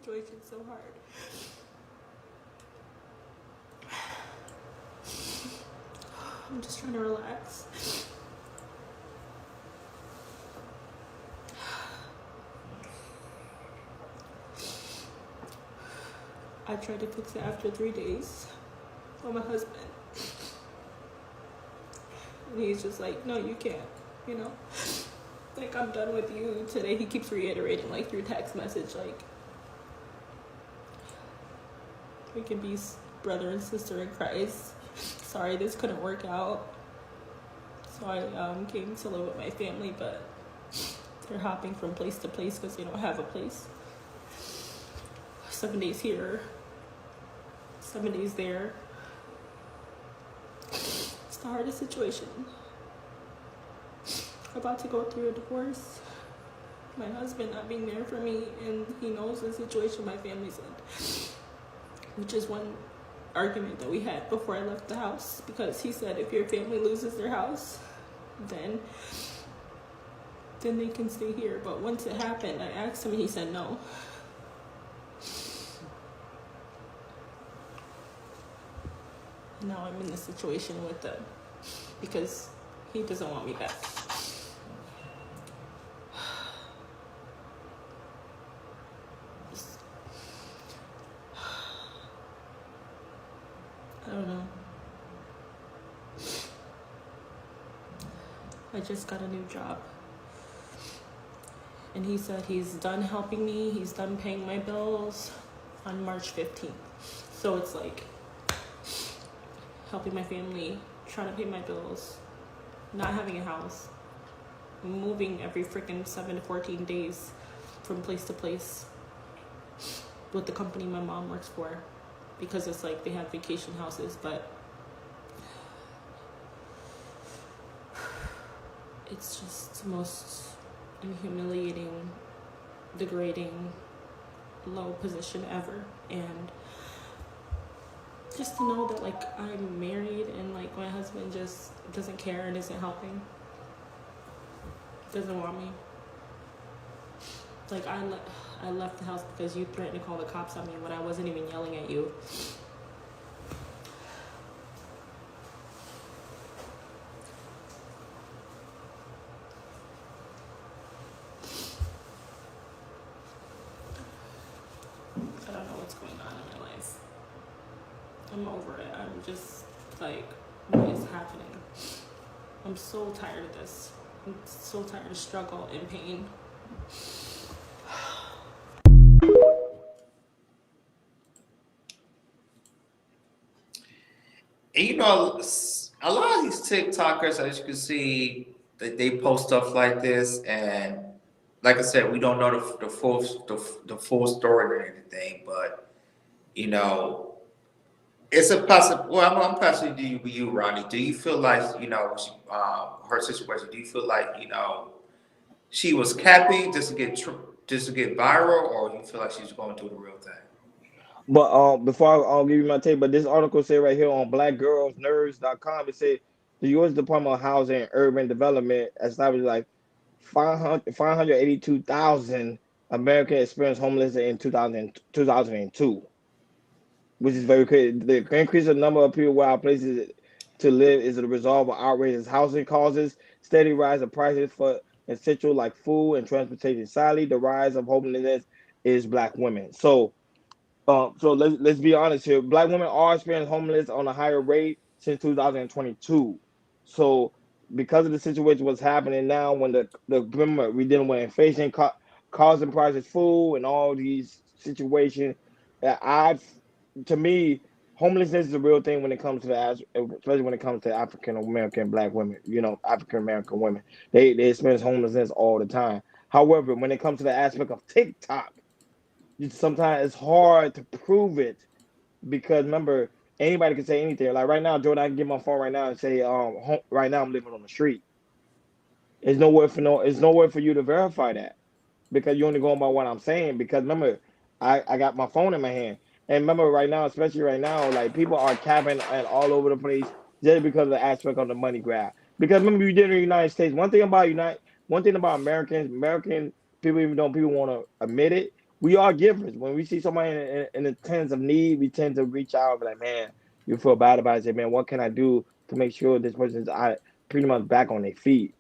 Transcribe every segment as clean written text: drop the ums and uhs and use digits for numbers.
situation so hard. I'm just trying to relax. I tried to fix it after 3 days with my husband. And he's just like, no, you can't, you know? Like, I'm done with you. Today he keeps reiterating, like, through text message, like, we can be brother and sister in Christ. Sorry, this couldn't work out. So I came to live with my family, but they're hopping from place to place because they don't have a place. 7 days here, 7 days there. It's the hardest situation. About to go through a divorce. My husband not being there for me, and he knows the situation my family's in. Which is one argument that we had before I left the house, because he said if your family loses their house, then they can stay here. But once it happened, I asked him and he said no. Now I'm in this situation with them because he doesn't want me back. I don't know. I just got a new job. And he said he's done helping me, he's done paying my bills on March 15th. So it's like helping my family, trying to pay my bills, not having a house, moving every freaking 7 to 14 days from place to place with the company my mom works for, because it's like they have vacation houses, but it's just the most humiliating, degrading, low position ever. And just to know that like I'm married and like my husband just doesn't care and isn't helping, doesn't want me. Like I left the house because you threatened to call the cops on me when I wasn't even yelling at you. I don't know what's going on in my life. I'm over it. I'm just like, what is happening? I'm so tired of this. I'm so tired of struggle and pain. And you know, a lot of these TikTokers, as you can see, they post stuff like this, and like I said, we don't know the full story or anything, but you know, it's a possible. Well, I'm passing to you, Ronnie. Do you feel like her situation? Do you feel like she was capping just to get viral, or you feel like she's going through the real thing? But before I'll give you my take, but this article say right here on blackgirlsnerds.com, it said the U.S. Department of Housing and Urban Development established like 582,000 Americans experienced homelessness in 2002, which is very crazy. The increase in the number of people without places to live is the result of outrageous housing causes, steady rise of prices for essential like food and transportation. Sadly, the rise of homelessness is black women. So let's be honest here. Black women are experiencing homelessness on a higher rate since 2022. So because of the situation what's happening now, when the remember we dealing with inflation, causing prices, food, and all these situations, I to me homelessness is a real thing when it comes to especially when it comes to African American black women. You know, African American women, they experience homelessness all the time. However, when it comes to the aspect of TikTok, sometimes it's hard to prove it because remember anybody can say anything. Like right now, Jordan, I can get my phone right now and say, right now I'm living on the street. It's nowhere for you to verify that because you're only going by what I'm saying. Because remember, I got my phone in my hand, and remember right now, especially right now, like people are capping and all over the place just because of the aspect of the money grab. Because remember, you did in the United States. One thing about American people, even though people want to admit it, we are givers. When we see somebody in the tens of need, we tend to reach out and be like, man, you feel bad about it. Say, man, what can I do to make sure this person's pretty much back on their feet?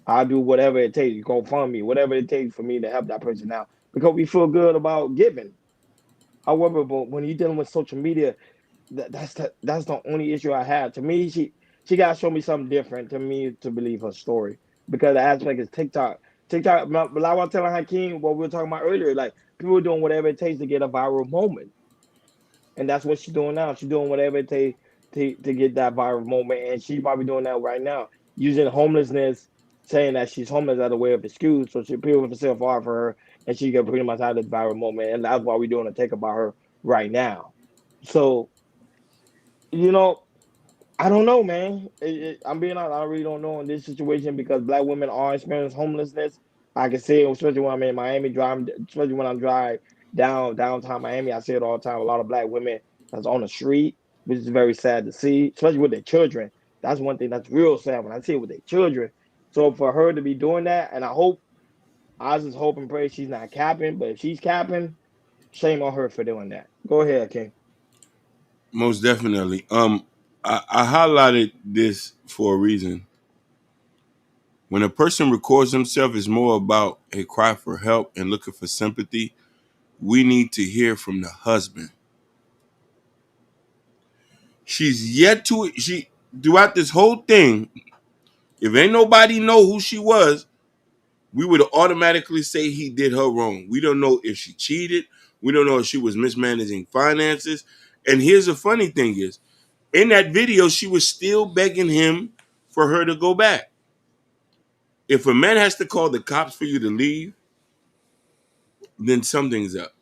I'll do whatever it takes. Go fund me, whatever it takes for me to help that person out because we feel good about giving. However, but when you're dealing with social media, that's the only issue I have. To me, she got to show me something different to me to believe her story because the aspect is TikTok. TikTok, but I was telling Hakeem what we were talking about earlier. Like people are doing whatever it takes to get a viral moment, and that's what she's doing now. She's doing whatever it takes to get that viral moment, and she's probably doing that right now, using homelessness, saying that she's homeless as a way of excuse, so people will feel far for her, and she can pretty much have this viral moment, and that's why we're doing a take about her right now. So you know, I don't know, man. I'm being honest. I really don't know in this situation because Black women are experiencing homelessness. I can see it, especially when I'm in Miami, driving, especially when I'm driving downtown Miami. I see it all the time. A lot of Black women that's on the street, which is very sad to see, especially with their children. That's one thing that's real sad when I see it with their children. So for her to be doing that, and I just hope and pray she's not capping. But if she's capping, shame on her for doing that. Go ahead, King. Most definitely. I highlighted this for a reason. When a person records himself, it's more about a cry for help and looking for sympathy. We need to hear from the husband. She throughout this whole thing, if ain't nobody know who she was, we would automatically say he did her wrong. We don't know if she cheated. We don't know if she was mismanaging finances. And here's the funny thing is, in that video, she was still begging him for her to go back. If a man has to call the cops for you to leave, then something's up.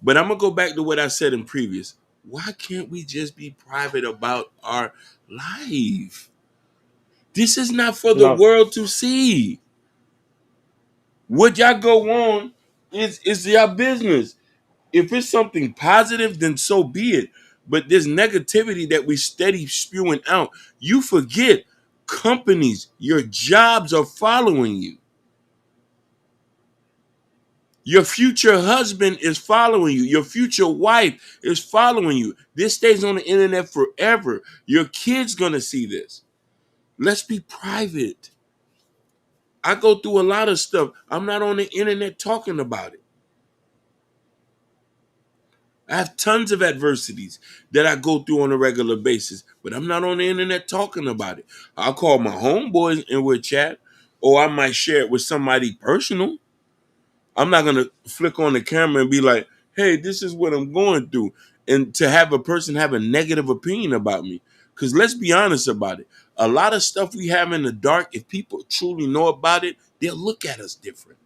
But I'm going to go back to what I said in previous. Why can't we just be private about our life? This is not for the No, world to see. What y'all go on is your business. If it's something positive, then so be it. But this negativity that we steady spewing out, you forget companies, your jobs are following you. Your future husband is following you. Your future wife is following you. This stays on the internet forever. Your kid's gonna see this. Let's be private. I go through a lot of stuff. I'm not on the internet talking about it. I have tons of adversities that I go through on a regular basis, but I'm not on the internet talking about it. I'll call my homeboys and we'll chat, or I might share it with somebody personal. I'm not gonna flick on the camera and be like, "Hey, this is what I'm going through," and to have a person have a negative opinion about me. Because let's be honest about it, a lot of stuff we have in the dark, if people truly know about it, they'll look at us different.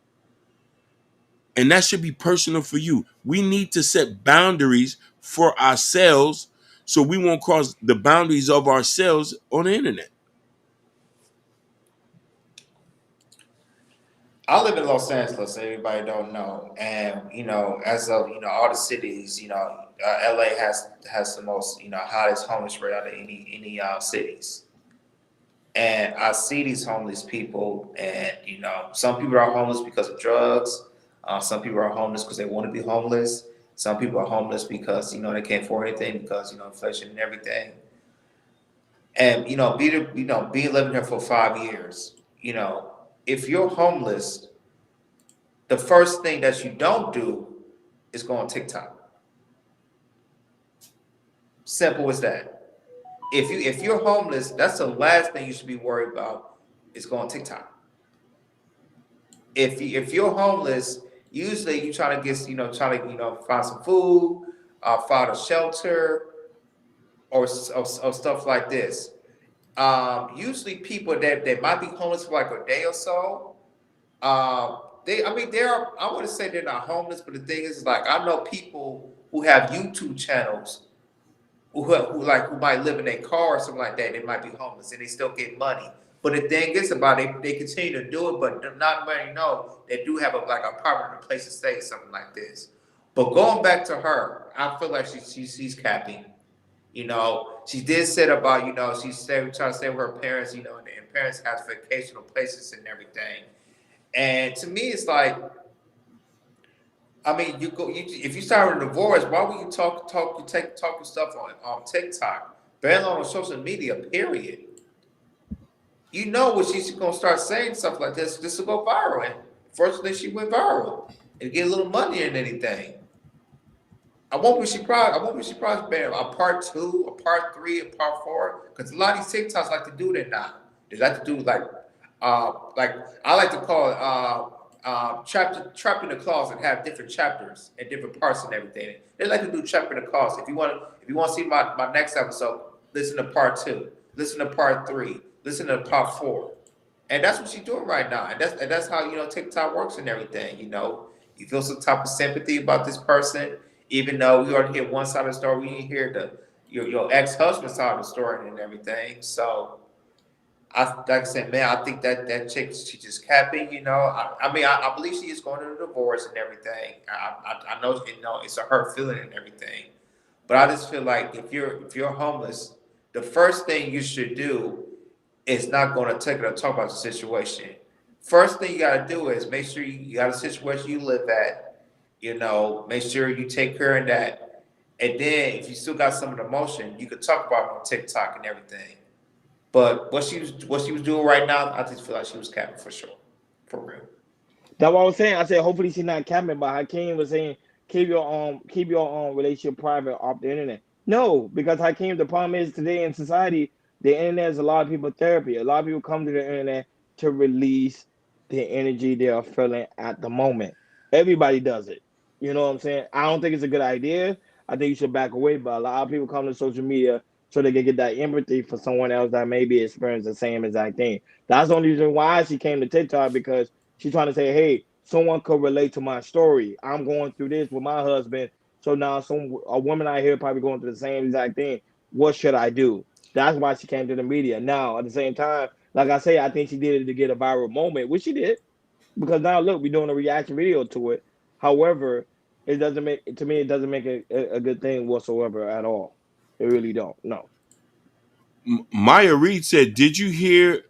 And that should be personal for you. We need to set boundaries for ourselves so we won't cross the boundaries of ourselves on the internet. I live in Los Angeles. Everybody don't know, and as of all the cities, LA has the most hottest homeless rate out of any cities. And I see these homeless people, and some people are homeless because of drugs. Some people are homeless because they want to be homeless. Some people are homeless because they can't afford anything because inflation and everything. And be living here for 5 years. If you're homeless, the first thing that you don't do is go on TikTok. Simple as that. If you're homeless, that's the last thing you should be worried about is going TikTok. If you're homeless, usually you try to get find some food, find a shelter, or stuff like this. Usually people that might be homeless for like a day or so. I wouldn't say they're not homeless, but the thing is, like, I know people who have YouTube channels who might live in a car or something like that. They might be homeless and they still get money. But the thing is about it, they continue to do it, but not many know they do have a permanent place to stay, something like this. But going back to her, I feel like she's capping. She did say about she's trying to stay with her parents, and parents have vacational places and everything. And to me, it's like I mean, if you start a divorce, why would you talk your stuff on TikTok, barely on social media? Period. You know what she's gonna start saying stuff like this. This will go viral. And fortunately, she went viral and get a little money and anything. I won't be surprised. I won't be surprised, man. A part two, a part three, a part four. Because a lot of these TikToks like to do that now. They like to do like I like to call it trapped in the closet. Have different chapters and different parts and everything. They like to do trapped in the closet. If you want to see my next episode, listen to part two. Listen to part three. Listen to part four. And that's what she's doing right now. And that's how TikTok works and everything. You feel some type of sympathy about this person, even though we already hear one side of the story. We didn't hear your ex-husband's side of the story and everything. So like I said, man, I think that chick, she just capping. I believe she is going to the divorce and everything. I know it's a hurt feeling and everything. But I just feel like if you're homeless, the first thing you should do is not going to take it or talk about the situation. First thing you got to do is make sure you got a situation you live at. Make sure you take care of that. And then if you still got some of the emotion, you could talk about it on TikTok and everything. But what she was doing right now, I just feel like she was capping for sure, for real. That's what I was saying. I said hopefully she's not capping, but Hakeem was saying keep your relationship private off the internet. No, because Hakeem, the problem is today in society, the internet is a lot of people therapy. A lot of people come to the internet to release the energy they are feeling at the moment. Everybody does it. You know what I'm saying? I don't think it's a good idea. I think you should back away, but a lot of people come to social media so they can get that empathy for someone else that maybe experienced the same exact thing. That's the only reason why she came to TikTok, because she's trying to say, hey, someone could relate to my story. I'm going through this with my husband. So now a woman out here probably going through the same exact thing. What should I do? That's why she came to the media. Now, at the same time, like I say, I think she did it to get a viral moment, which she did. Because now look, we're doing a reaction video to it. However, it doesn't make a good thing whatsoever at all. It really don't. No. Maya Reed said, "Did you hear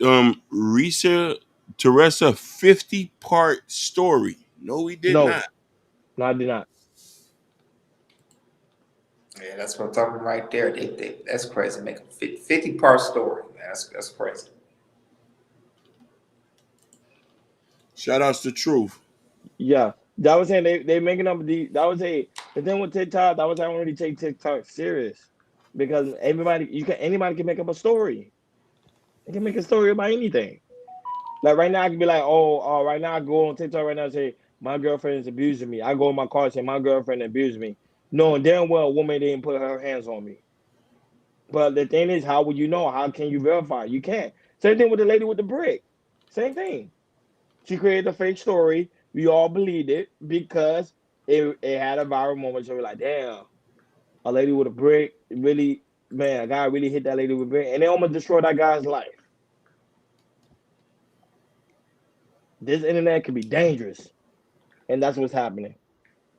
Risa Teresa 50-part story?" No, we did No. not. No, I did not. Yeah, that's what I'm talking right there. That's crazy. Make a 50-part story, man. That's crazy. Shout outs to Truth. Yeah. That was saying they making up the thing with TikTok, that was I don't really take TikTok serious. Because anybody can make up a story. They can make a story about anything. Like right now I can be like, right now I go on TikTok right now and say, my girlfriend is abusing me. I go in my car and say my girlfriend abused me. Knowing damn well a woman didn't put her hands on me. But the thing is, how would you know? How can you verify? You can't. Same thing with the lady with the brick. Same thing. She created a fake story. We all believed it because it had a viral moment. So we're like, damn, a lady with a brick, really, man, a guy really hit that lady with a brick. And they almost destroyed that guy's life. This internet can be dangerous. And that's what's happening.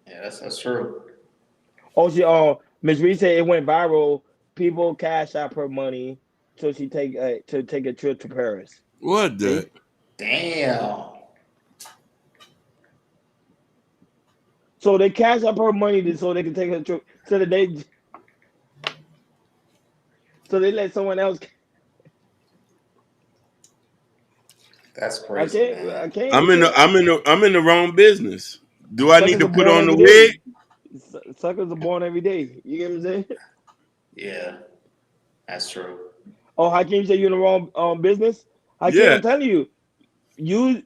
Yeah, that's true. Miss Reed said it went viral. People cash out her money so she take a trip to Paris. What the? See? Damn. So they cash up her money so they can take a trip. So they let someone else. That's crazy. I can't. I'm in the wrong business. Do I need to Suckers are put born on the every wig? day. Suckers are born every day. You get what I'm saying? Yeah, that's true. Oh, Hakeem said you're in the wrong business. Hakeem, Yeah. I'm telling you,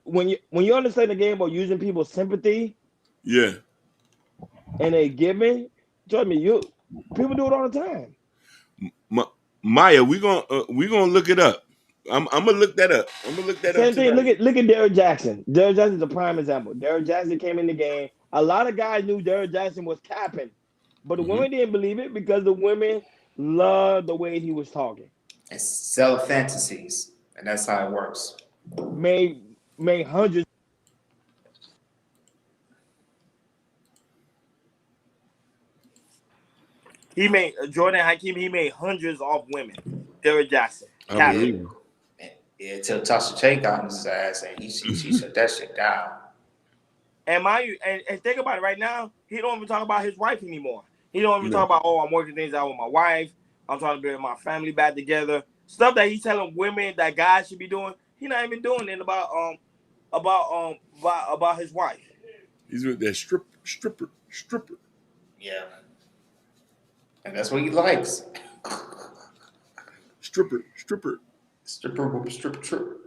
when you understand the game about using people's sympathy Yeah. and they giving, trust me, people do it all the time. Maya, we gonna look it up. I'm gonna look that up. I'm gonna look that up Same thing. tonight. Look at Derrick Jackson. Derrick Jackson is a prime example. Derrick Jackson came in the game. A lot of guys knew Derrick Jackson was capping, but the women didn't believe it because the women loved the way he was talking. It's sell fantasies, and that's how it works. Made hundreds. He made Jordan Hakeem. He made hundreds off women. Derrick Jackson. I believe it. Yeah, till Tasha J got on his ass, and she shut that shit down. And mind you, and think about it right now, he don't even talk about his wife anymore. He don't even No. talk about, oh, I'm working things out with my wife. I'm trying to build my family back together. Stuff that he's telling women that guys should be doing. He not even doing it about his wife. He's with that stripper. Yeah. And that's what he likes. Stripper. Stripper whoop, strip trip.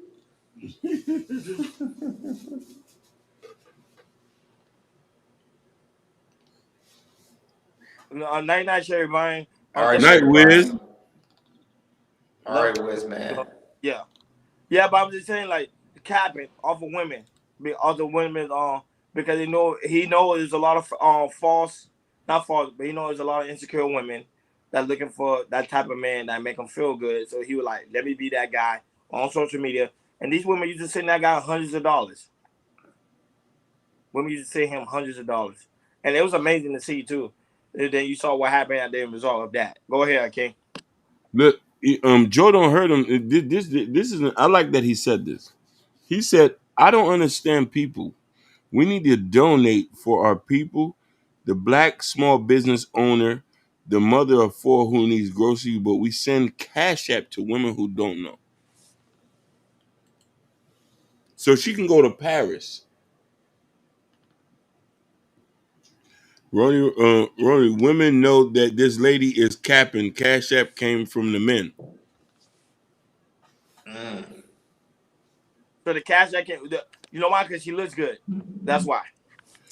Night night, Sherry Vine. All right, Night, Sherry Wiz. Vine. All right, Wiz, man. Yeah. Yeah, but I'm just saying, like, capping off of women, other women, because he knows there's a lot of false, not false, but he knows there's a lot of insecure women that looking for that type of man that make them feel good. So he was like, let me be that guy on social media. And these women used to send that guy hundreds of dollars. Women used to send him hundreds of dollars, and it was amazing to see too. And then you saw what happened at the end result of that. Go ahead, King. Look, Joe don't hurt him. This is. I like that he said this. He said, "I don't understand people. We need to donate for our people. The black small business owner, the mother of four who needs groceries, but we send Cash App to women who don't know, so she can go to Paris." Ronnie, women know that this lady is capping. Cash App came from the men. So the cash that can, you know why? Because she looks good. That's why.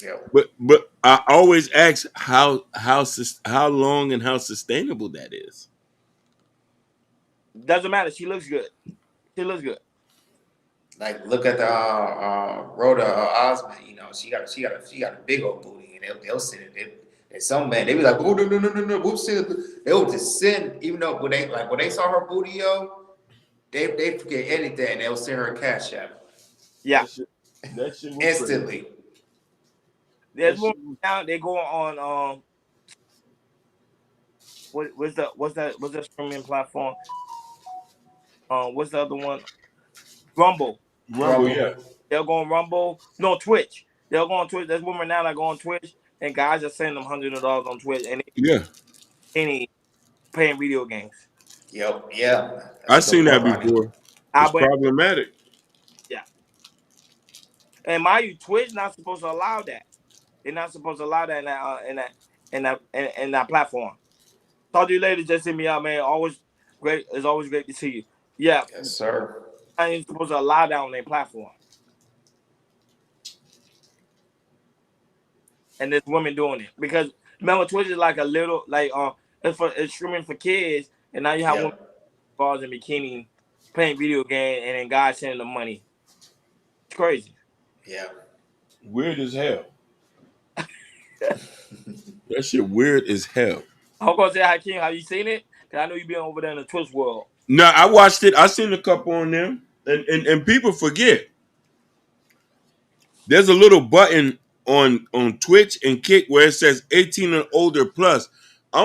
Yeah. But I always ask how long and how sustainable that is. Doesn't matter. She looks good. She looks good. Like look at the Rhoda Osmond. You know, she got a big old booty, and they'll send it. And some man, they be like, oh no, we'll send it. They'll just send, even though when they saw her booty, yo, they forget anything. They'll send her a Cash App. Yeah. That shit was Instantly. crazy. There's one now. They go on what's that streaming platform? What's the other one? Rumble. Rumble, yeah. They'll go on Rumble. No, Twitch. They'll go on Twitch. There's women now that go on Twitch, and guys are sending them $100 on Twitch, and any playing video games. Yep, yeah. I've seen that before. It's problematic. Yeah. And mind you, Twitch not supposed to allow that. They're not supposed to allow that in that platform. Talk to you later. Just hit me out, man. Always great. It's always great to see you. Yeah. Yes, sir. I ain't supposed to allow that on their platform. And there's women doing it because remember Twitch is like a little it's streaming for kids, and now you have women bars in bikini playing video game, and then guys sending them money. It's crazy. Yeah. Weird as hell. That shit weird as hell. I'm gonna say, Hakeem, have you seen it? Cause I know you been over there in the Twitch world. No, I watched it. I seen a couple on them, and people forget. There's a little button on Twitch and Kick where it says 18 and older plus.